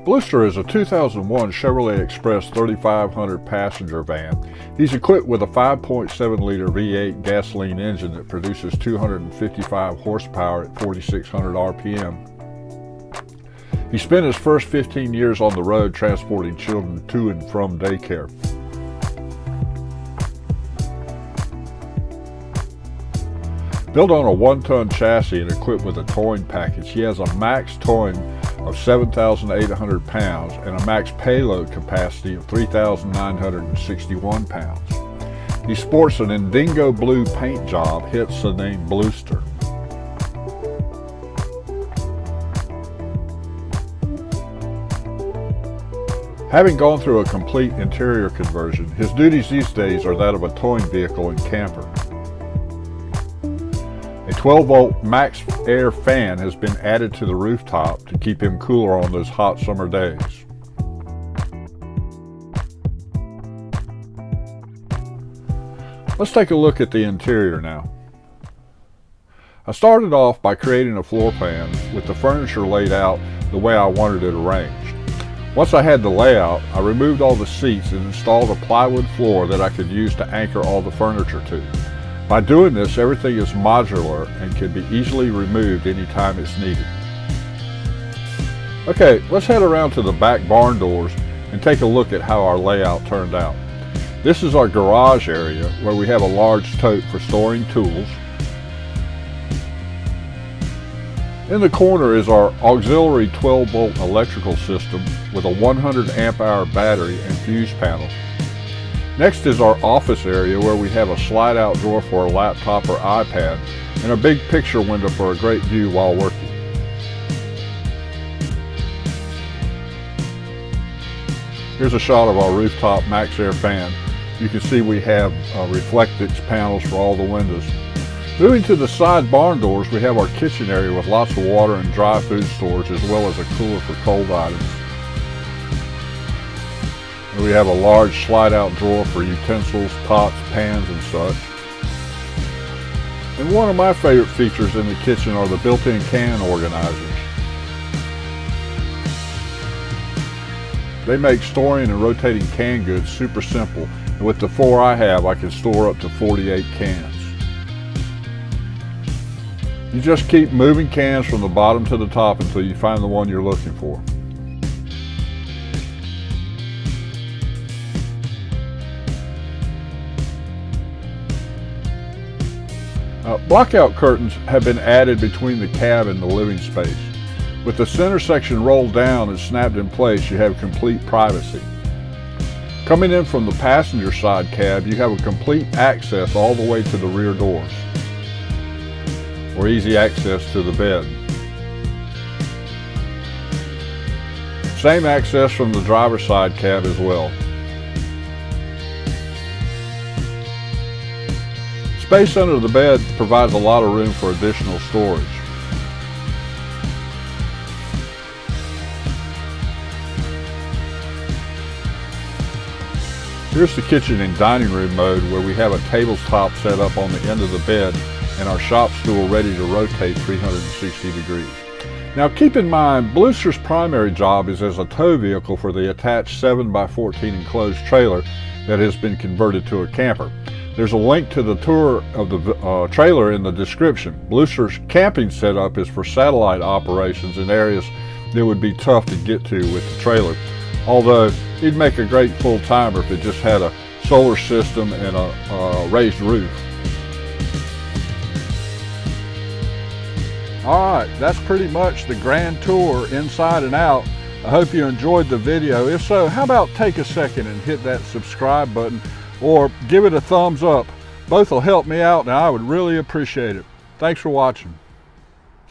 Bluester is a 2001 Chevrolet Express 3500 passenger van. He's equipped with a 5.7-liter V8 gasoline engine that produces 255 horsepower at 4,600 RPM. He spent his first 15 years on the road transporting children to and from daycare. Built on a 1-ton chassis and equipped with a towing package, he has a max towing of 7,800 pounds and a max payload capacity of 3,961 pounds. He sports an indigo blue paint job, hence the name Bluester. Having gone through a complete interior conversion, his duties these days are that of a towing vehicle and camper. A 12-volt max air fan has been added to the rooftop to keep him cooler on those hot summer days. Let's take a look at the interior now. I started off by creating a floor plan with the furniture laid out the way I wanted it arranged. Once I had the layout, I removed all the seats and installed a plywood floor that I could use to anchor all the furniture to. By doing this, everything is modular and can be easily removed anytime it's needed. Okay, let's head around to the back barn doors and take a look at how our layout turned out. This is our garage area where we have a large tote for storing tools. In the corner is our auxiliary 12-volt electrical system with a 100 amp hour battery and fuse panel. Next is our office area where we have a slide-out drawer for a laptop or iPad and a big picture window for a great view while working. Here's a shot of our rooftop max air fan. You can see we have reflectix panels for all the windows. Moving to the side barn doors, we have our kitchen area with lots of water and dry food storage as well as a cooler for cold items. We have a large slide-out drawer for utensils, pots, pans, and such. And one of my favorite features in the kitchen are the built-in can organizers. They make storing and rotating canned goods super simple, and with the 4 I have, I can store up to 48 cans. You just keep moving cans from the bottom to the top until you find the one you're looking for. Blockout curtains have been added between the cab and the living space. With the center section rolled down and snapped in place, you have complete privacy. Coming in from the passenger side cab, you have a complete access all the way to the rear doors, or easy access to the bed. Same access from the driver's side cab as well. Space under the bed provides a lot of room for additional storage. Here's the kitchen and dining room mode where we have a tabletop set up on the end of the bed and our shop stool ready to rotate 360 degrees. Now keep in mind, Bluester's primary job is as a tow vehicle for the attached 7x14 enclosed trailer that has been converted to a camper. There's a link to the tour of the trailer in the description. Bluester's camping setup is for satellite operations in areas that would be tough to get to with the trailer, although he'd make a great full-timer if it just had a solar system and a raised roof. Alright, that's pretty much the grand tour inside and out. I hope you enjoyed the video. If so, how about take a second and hit that subscribe button or give it a thumbs up. Both will help me out and I would really appreciate it. Thanks for watching.